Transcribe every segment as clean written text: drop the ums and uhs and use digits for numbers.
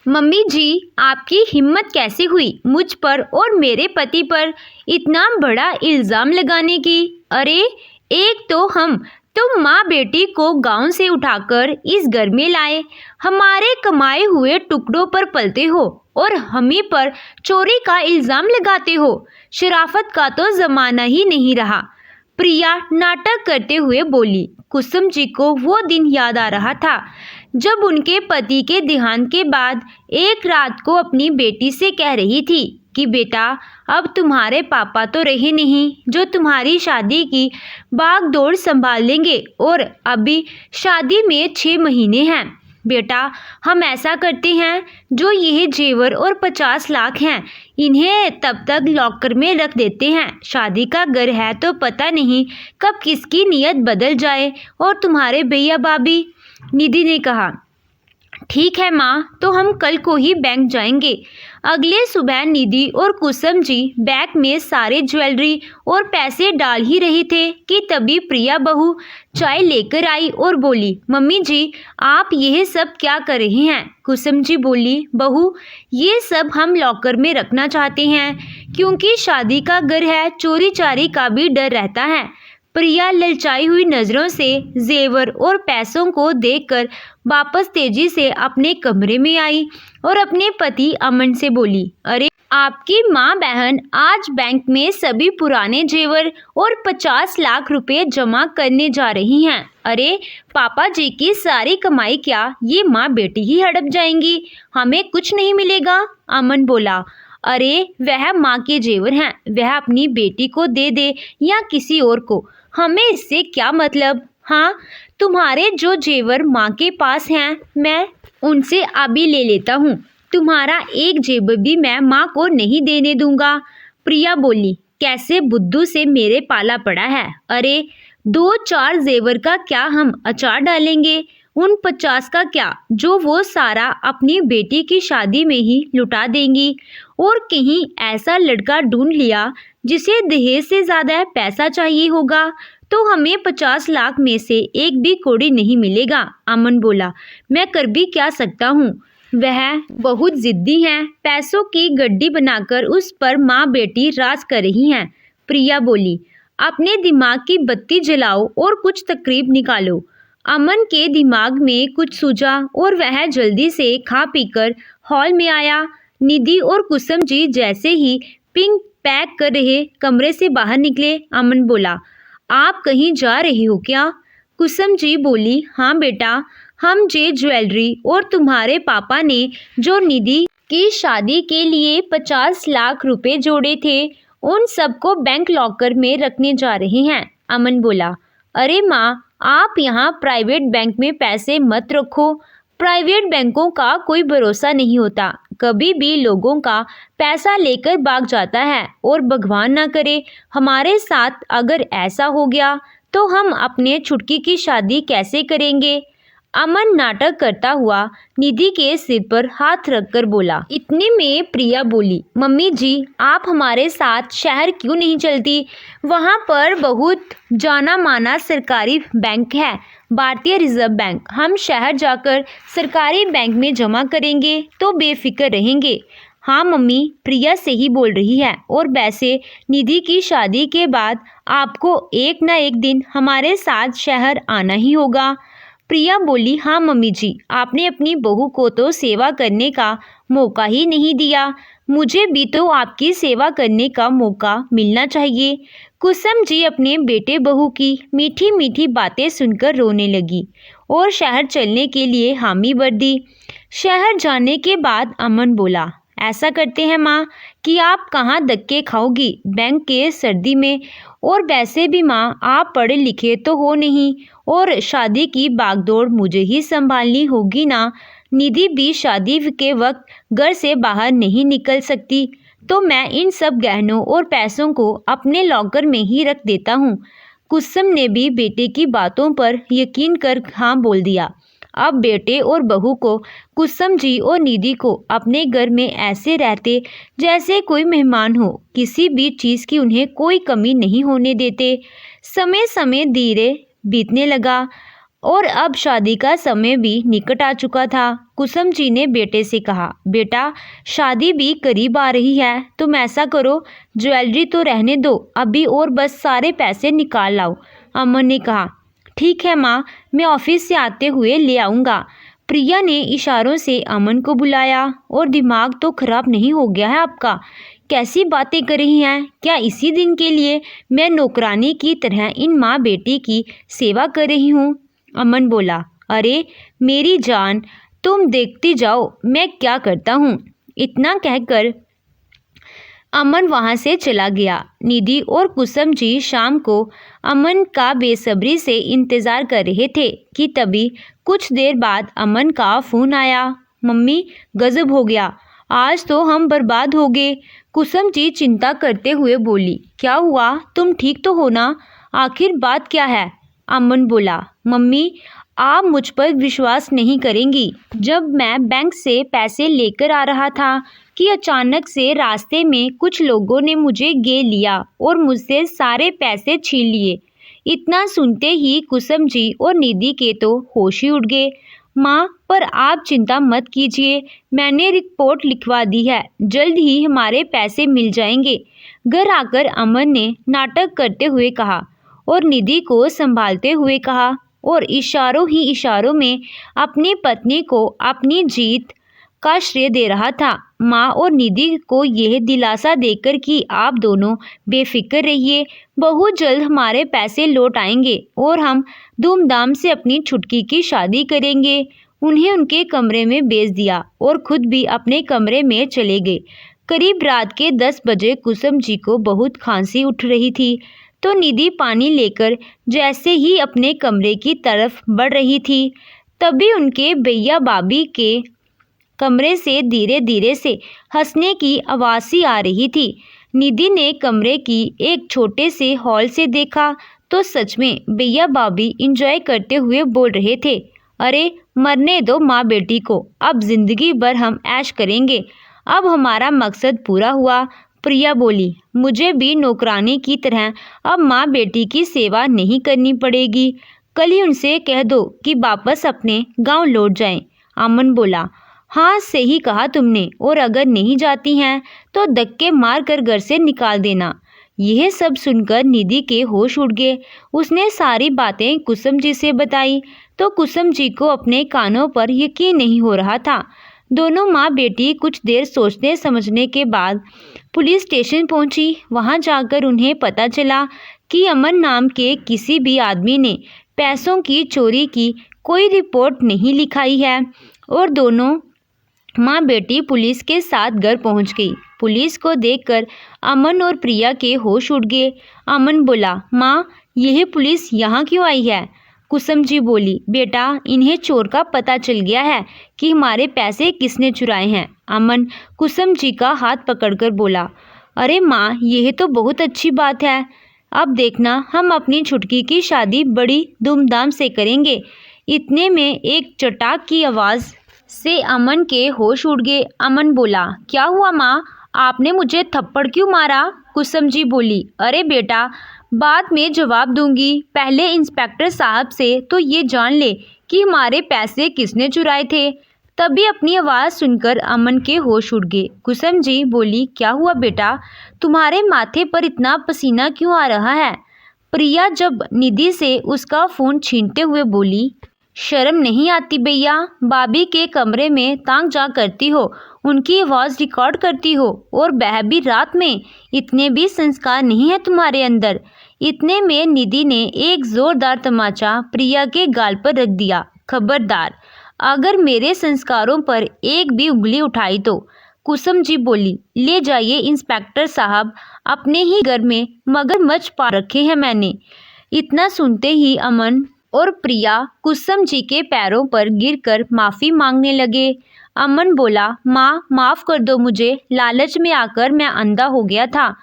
Mummy जी, आपकी हिम्मत कैसे हुई मुझ पर और मेरे पति पर इतना बड़ा इल्ज़ाम लगाने की। अरे, एक तो तुम माँ बेटी को गांव से उठाकर इस घर में लाए, हमारे कमाए हुए टुकड़ों पर पलते हो और हमें पर चोरी का इल्ज़ाम लगाते हो। शराफत का तो ज़माना ही नहीं रहा। प्रिया नाटक करते हुए बोली। कुसुम जी को वो दिन याद आ रहा था जब उनके पति के देहांत के बाद एक रात को अपनी बेटी से कह रही थी कि बेटा, अब तुम्हारे पापा तो रहे नहीं जो तुम्हारी शादी की भागदौड़ संभाल लेंगे और अभी शादी में 6 महीने हैं। बेटा, हम ऐसा करते हैं, जो यह जेवर और 50 लाख हैं इन्हें तब तक लॉकर में रख देते हैं। शादी का घर है तो पता नहीं कब किसकी नीयत बदल जाए। और तुम्हारे भैया भाभी? निधि ने कहा। ठीक है माँ, तो हम कल को ही बैंक जाएंगे। अगले सुबह निधि और कुसुम जी बैग में सारे ज्वेलरी और पैसे डाल ही रहे थे कि तभी प्रिया बहू चाय लेकर आई और बोली, मम्मी जी, आप यह सब क्या कर रहे हैं? कुसुम जी बोली, बहू, ये सब हम लॉकर में रखना चाहते हैं क्योंकि शादी का घर है, चोरी चारी का भी डर रहता है। प्रिया ललचाई हुई नज़रों से जेवर और पैसों को देखकर वापस तेजी से अपने कमरे में आई और अपने पति अमन से बोली, अरे, आपकी माँ बहन आज बैंक में सभी पुराने जेवर और 50 लाख रुपए जमा करने जा रही हैं। अरे, पापा जी की सारी कमाई क्या ये माँ बेटी ही हड़प जाएंगी? हमें कुछ नहीं मिलेगा। अमन बोला, अरे, वह माँ के जेवर हैं, वह अपनी बेटी को दे दे या किसी और को, हमें इससे क्या मतलब। हाँ, तुम्हारे जो जेवर माँ के पास हैं मैं उनसे अभी ले लेता हूँ। तुम्हारा एक जेवर भी मैं माँ को नहीं देने दूंगा। प्रिया बोली, कैसे बुद्धू से मेरे पाला पड़ा है। अरे, 2-4 जेवर का क्या हम अचार डालेंगे? उन 50 का क्या जो वो सारा अपनी बेटी की शादी में ही लुटा देंगी। और कहीं ऐसा लड़का ढूंढ लिया जिसे दहेज से ज़्यादा पैसा चाहिए होगा तो हमें 50 लाख में से एक भी कौड़ी नहीं मिलेगा। अमन बोला, मैं कर भी क्या सकता हूँ, वह बहुत जिद्दी हैं। पैसों की गड्डी बनाकर उस पर माँ बेटी राज कर रही हैं। प्रिया बोली, अपने दिमाग की बत्ती जलाओ और कुछ तकरीब निकालो। अमन के दिमाग में कुछ सूझा और वह जल्दी से खा पीकर हॉल में आया। निधि और कुसुम जी जैसे ही पिंक पैक कर रहे कमरे से बाहर निकले। अमन बोला, आप कहीं जा रही हो क्या? कुसुम जी बोली, हाँ बेटा, हम जे ज्वेलरी और तुम्हारे पापा ने जो निधि की शादी के लिए 50 लाख रुपए जोड़े थे उन सबको बैंक लॉकर में रखने जा रहे हैं। अमन बोला, अरे माँ, आप यहाँ प्राइवेट बैंक में पैसे मत रखो। प्राइवेट बैंकों का कोई भरोसा नहीं होता, कभी भी लोगों का पैसा लेकर भाग जाता है और भगवान ना करे हमारे साथ अगर ऐसा हो गया तो हम अपने छुटकी की शादी कैसे करेंगे। अमन नाटक करता हुआ निधि के सिर पर हाथ रखकर बोला। इतने में प्रिया बोली, मम्मी जी, आप हमारे साथ शहर क्यों नहीं चलती? वहाँ पर बहुत जाना माना सरकारी बैंक है, भारतीय रिजर्व बैंक। हम शहर जाकर सरकारी बैंक में जमा करेंगे तो बेफिक्र रहेंगे। हाँ मम्मी, प्रिया से ही बोल रही है। और वैसे निधि की शादी के बाद आपको एक ना एक दिन हमारे साथ शहर आना ही होगा। प्रिया बोली, हाँ मम्मी जी, आपने अपनी बहू को तो सेवा करने का मौका ही नहीं दिया, मुझे भी तो आपकी सेवा करने का मौका मिलना चाहिए। कुसुम जी अपने बेटे बहू की मीठी मीठी बातें सुनकर रोने लगी और शहर चलने के लिए हामी भर दी। शहर जाने के बाद अमन बोला, ऐसा करते हैं माँ कि आप कहाँ धक्के खाओगी बैंक के सर्दी में, और वैसे भी माँ, आप पढ़े लिखे तो हो नहीं और शादी की भागदौड़ मुझे ही संभालनी होगी ना। निधि भी शादी के वक्त घर से बाहर नहीं निकल सकती, तो मैं इन सब गहनों और पैसों को अपने लॉकर में ही रख देता हूँ। कुसुम ने भी बेटे की बातों पर यकीन कर हाँ बोल दिया। अब बेटे और बहू को कुसुम जी और निधि को अपने घर में ऐसे रहते जैसे कोई मेहमान हो, किसी भी चीज़ की उन्हें कोई कमी नहीं होने देते। समय धीरे बीतने लगा। और अब शादी का समय भी निकट आ चुका था। कुसुम जी ने बेटे से कहा, बेटा शादी भी करीब आ रही है, तुम ऐसा करो ज्वेलरी तो रहने दो अभी और बस सारे पैसे निकाल लाओ। अमन ने कहा, ठीक है माँ, मैं ऑफिस से आते हुए ले आऊँगा। प्रिया ने इशारों से अमन को बुलाया। और दिमाग तो खराब नहीं हो गया है आपका? कैसी बातें कर रही हैं? क्या इसी दिन के लिए मैं नौकरानी की तरह इन माँ बेटी की सेवा कर रही हूँ? अमन बोला, अरे मेरी जान, तुम देखती जाओ मैं क्या करता हूँ। इतना कहकर अमन वहां से चला गया। निधि और कुसुम जी शाम को अमन का बेसब्री से इंतजार कर रहे थे कि तभी कुछ देर बाद अमन का फोन आया। मम्मी, गजब हो गया, आज तो हम बर्बाद हो गए। कुसुम जी चिंता करते हुए बोली, क्या हुआ, तुम ठीक तो हो ना? आखिर बात क्या है? अमन बोला, मम्मी आप मुझ पर विश्वास नहीं करेंगी। जब मैं बैंक से पैसे लेकर आ रहा था कि अचानक से रास्ते में कुछ लोगों ने मुझे घेर लिया और मुझसे सारे पैसे छीन लिए। इतना सुनते ही कुसुम जी और निधि के तो होश ही उड़ गए। माँ, पर आप चिंता मत कीजिए, मैंने रिपोर्ट लिखवा दी है, जल्द ही हमारे पैसे मिल जाएंगे। घर आकर अमन ने नाटक करते हुए कहा और निधि को संभालते हुए कहा और इशारों ही इशारों में अपनी पत्नी को अपनी जीत का श्रेय दे रहा था। माँ और निधि को यह दिलासा देकर कि आप दोनों बेफिक्र रहिए, बहुत जल्द हमारे पैसे लौट आएंगे और हम धूमधाम से अपनी छुटकी की शादी करेंगे। उन्हें उनके कमरे में भेज दिया और खुद भी अपने कमरे में चले गए। करीब रात के 10 बजे कुसुम जी को बहुत खांसी उठ रही थी, तो निधि पानी लेकर जैसे ही अपने कमरे की तरफ बढ़ रही थी, तभी उनके भैया भाभी के कमरे से धीरे धीरे से हंसने की आवाज़ सी आ रही थी। निधि ने कमरे की एक छोटे से हॉल से देखा तो सच में भैया भाभी इंजॉय करते हुए बोल रहे थे, अरे मरने दो माँ बेटी को, अब जिंदगी भर हम ऐश करेंगे, अब हमारा मकसद पूरा हुआ। प्रिया बोली, मुझे भी नौकरानी की तरह अब माँ बेटी की सेवा नहीं करनी पड़ेगी, कल ही उनसे कह दो कि वापस अपने गांव लौट जाएं। अमन बोला, हाँ सही कहा तुमने, और अगर नहीं जाती हैं तो धक्के मार कर घर से निकाल देना। यह सब सुनकर निधि के होश उड़ गए। उसने सारी बातें कुसुम जी से बताई तो कुसुम जी को अपने कानों पर यकीन नहीं हो रहा था। दोनों माँ बेटी कुछ देर सोचने समझने के बाद पुलिस स्टेशन पहुंची। वहां जाकर उन्हें पता चला कि अमन नाम के किसी भी आदमी ने पैसों की चोरी की कोई रिपोर्ट नहीं लिखाई है और दोनों माँ बेटी पुलिस के साथ घर पहुंच गई। पुलिस को देखकर अमन और प्रिया के होश उड़ गए। अमन बोला, माँ यह पुलिस यहाँ क्यों आई है? कुसुम जी बोली, बेटा इन्हें चोर का पता चल गया है कि हमारे पैसे किसने चुराए हैं। अमन कुसुम जी का हाथ पकड़कर बोला, अरे माँ यह तो बहुत अच्छी बात है, अब देखना हम अपनी छुटकी की शादी बड़ी धूमधाम से करेंगे। इतने में एक चटाक की आवाज़ से अमन के होश उड़ गए। अमन बोला, क्या हुआ माँ, आपने मुझे थप्पड़ क्यों मारा? कुसुम जी बोली, अरे बेटा बाद में जवाब दूंगी, पहले इंस्पेक्टर साहब से तो ये जान ले कि हमारे पैसे किसने चुराए थे। तभी अपनी आवाज़ सुनकर अमन के होश उड़ गए। कुसुम जी बोली, क्या हुआ बेटा, तुम्हारे माथे पर इतना पसीना क्यों आ रहा है? प्रिया जब निधि से उसका फ़ोन छीनते हुए बोली, शर्म नहीं आती भैया, भाभी के कमरे में तांग जा करती हो, उनकी आवाज़ रिकॉर्ड करती हो और वह भी रात में, इतने भी संस्कार नहीं है तुम्हारे अंदर। इतने में निधि ने एक ज़ोरदार तमाचा प्रिया के गाल पर रख दिया, खबरदार अगर मेरे संस्कारों पर एक भी उंगली उठाई तो। कुसुम जी बोली, ले जाइए इंस्पेक्टर साहब, अपने ही घर में मगरमच्छ पा रखे हैं मैंने। इतना सुनते ही अमन और प्रिया कुसुम जी के पैरों पर गिरकर माफ़ी मांगने लगे। अमन बोला, माँ माफ़ कर दो मुझे, लालच में आकर मैं अंधा हो गया था।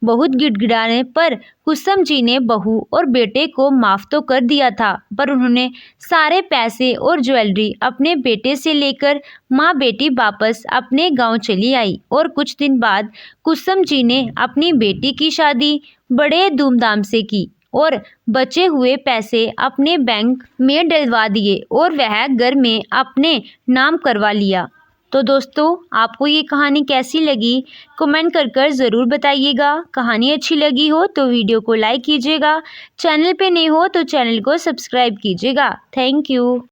बहुत गिड़गिड़ाने पर कुसुम जी ने बहू और बेटे को माफ़ तो कर दिया था, पर उन्होंने सारे पैसे और ज्वेलरी अपने बेटे से लेकर माँ बेटी वापस अपने गांव चली आई और कुछ दिन बाद कुसुम जी ने अपनी बेटी की शादी बड़े धूमधाम से की। और बचे हुए पैसे अपने बैंक में डलवा दिए और वह घर में अपने नाम करवा लिया। तो दोस्तों, आपको ये कहानी कैसी लगी कमेंट कर ज़रूर बताइएगा। कहानी अच्छी लगी हो तो वीडियो को लाइक कीजिएगा, चैनल पे नए हो तो चैनल को सब्सक्राइब कीजिएगा। Thank you.